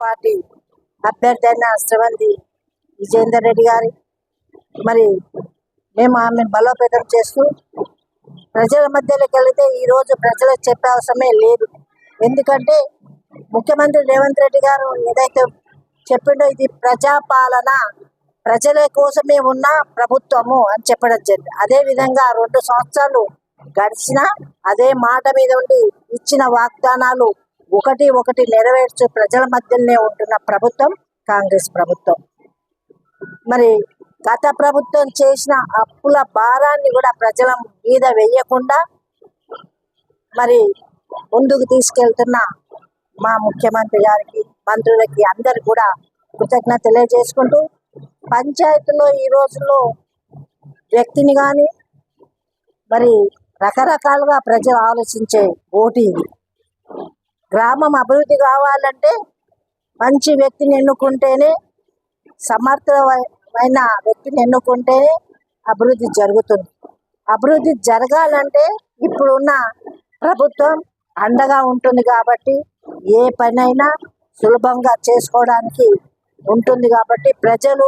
Party అభ్యర్థి అయిన శ్రవంతి విజేందర్ రెడ్డి గారి మరి మేము ఆమెను బలోపేతం చేస్తూ ప్రజల మధ్యలోకి వెళితే ఈరోజు ప్రజలకు చెప్పే అవసరమే లేదు. ఎందుకంటే ముఖ్యమంత్రి రేవంత్ రెడ్డి గారు ఏదైతే చెప్పిండో ఇది ప్రజాపాలన, ప్రజల కోసమే ఉన్న ప్రభుత్వము అని చెప్పడం జరిగింది. అదేవిధంగా 2 సంవత్సరాలు గడిచినా అదే మాట మీద ఉండి ఇచ్చిన వాగ్దానాలు ఒకటి నెరవేర్చు ప్రజల మధ్యలోనే ఉంటున్న ప్రభుత్వం కాంగ్రెస్ ప్రభుత్వం. మరి గత ప్రభుత్వం చేసిన అప్పుల భారాన్ని కూడా ప్రజల మీద వేయకుండా మరి ముందుకు తీసుకెళ్తున్న మా ముఖ్యమంత్రి గారికి, మంత్రులకి అందరు కూడా కృతజ్ఞత తెలియజేసుకుంటూ, పంచాయతీలో ఈ రోజుల్లో వ్యక్తిని కానీ మరి రకరకాలుగా ప్రజలు ఆలోచించే ఓటు ఇది. గ్రామం అభివృద్ధి కావాలంటే మంచి వ్యక్తిని ఎన్నుకుంటేనే, సమర్థమైన వ్యక్తిని ఎన్నుకుంటేనే అభివృద్ధి జరుగుతుంది. అభివృద్ధి జరగాలంటే ఇప్పుడున్న ప్రభుత్వం అండగా ఉంటుంది కాబట్టి ఏ పనైనా సులభంగా చేసుకోవడానికి ఉంటుంది. కాబట్టి ప్రజలు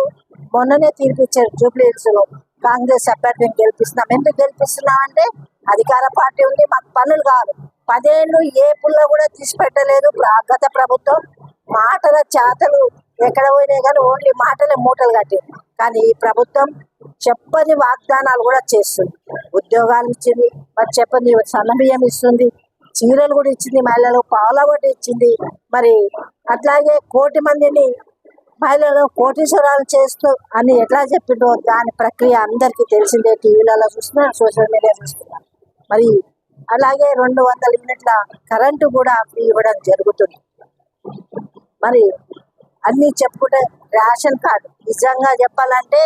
మొన్ననే తీర్పిచ్చారు, జూబ్లీహిల్స్లో కాంగ్రెస్ అభ్యర్థిని గెలిపిస్తున్నాం. ఎందుకు గెలిపిస్తున్నామంటే అధికార పార్టీ ఉంది, మాకు పనులు కాదు. 10 ఏళ్ళు ఏ పుల్ల కూడా తీసి పెట్టలేదు గత ప్రభుత్వం. మాటల చేతలు ఎక్కడ పోయినాయి కానీ ఓన్లీ మాటలే మూటలు కట్టింది. కానీ ఈ ప్రభుత్వం చెప్పని వాగ్దానాలు కూడా చేస్తుంది. ఉద్యోగాలు ఇచ్చింది, మరి చెప్పని సన్నబియ్యం ఇస్తుంది, చీరలు కూడా ఇచ్చింది, మహిళలకు పావుల వడ్డీ ఇచ్చింది. మరి అట్లాగే 1 కోటి మందిని మహిళలు కోటీశ్వరాలు చేస్తూ అని ఎట్లా చెప్పిండో దాని ప్రక్రియ అందరికీ తెలిసిందే. టీవీలలో చూస్తున్నారు, సోషల్ మీడియా చూస్తున్నారు. మరి అలాగే 200 యూనిట్ల కరెంటు కూడా ఫ్రీ ఇవ్వడం జరుగుతుంది. మరి అన్నీ చెప్పుకుంటే రేషన్ కార్డు నిజంగా చెప్పాలంటే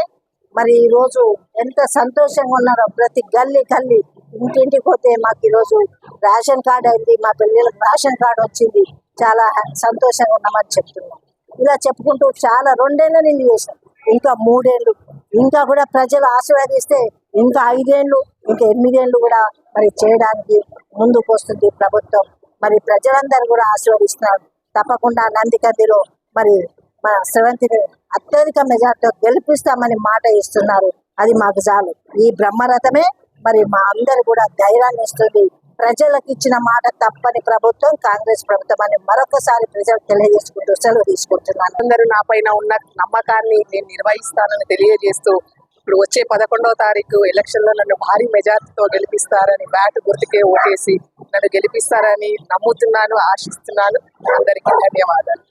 మరి ఈరోజు ఎంత సంతోషంగా ఉన్నారో. ప్రతి గల్లీ ఇంటింటికి పోతే మాకు ఈరోజు రేషన్ కార్డు అయింది, మా పిల్లలకు రేషన్ కార్డు వచ్చింది, చాలా సంతోషంగా ఉన్నామని చెప్తున్నాం. ఇలా చెప్పుకుంటూ చాలా 2 ఏళ్ళు నేను చేశాను, ఇంకా 3 ఏళ్ళు, ఇంకా కూడా ప్రజలు ఆశీర్వదిస్తే ఇంకా 5 ఏళ్ళు, ఇంకా 8 ఏళ్ళు కూడా మరి చేయడానికి ముందుకు వస్తుంది ప్రభుత్వం. మరి ప్రజలందరూ కూడా ఆశీర్వదిస్తున్నారు. తప్పకుండా నందికందిలో మరి మా శ్రవంతిని అత్యధిక మెజార్టీతో గెలిపిస్తామని మాట ఇస్తున్నారు. అది మాకు చాలు. ఈ బ్రహ్మరథమే మరి మా అందరు కూడా ధైర్యాన్ని ఇస్తుంది. ప్రజలకు ఇచ్చిన మాట తప్పని ప్రభుత్వం కాంగ్రెస్ ప్రభుత్వం అని మరొకసారి ప్రజలకు తెలియజేసుకుంటూ సెలవు తీసుకుంటున్నాను. అందరూ నా పైన ఉన్న నమ్మకాన్ని నేను నిర్వహిస్తానని తెలియజేస్తూ, ఇప్పుడు వచ్చే 11వ తారీఖు ఎలక్షన్లో నన్ను భారీ మెజార్టీతో గెలిపిస్తారని, బ్యాట్ గుర్తుకే ఓటేసి నన్ను గెలిపిస్తారని నమ్ముతున్నాను, ఆశిస్తున్నాను. అందరికీ ధన్యవాదాలు.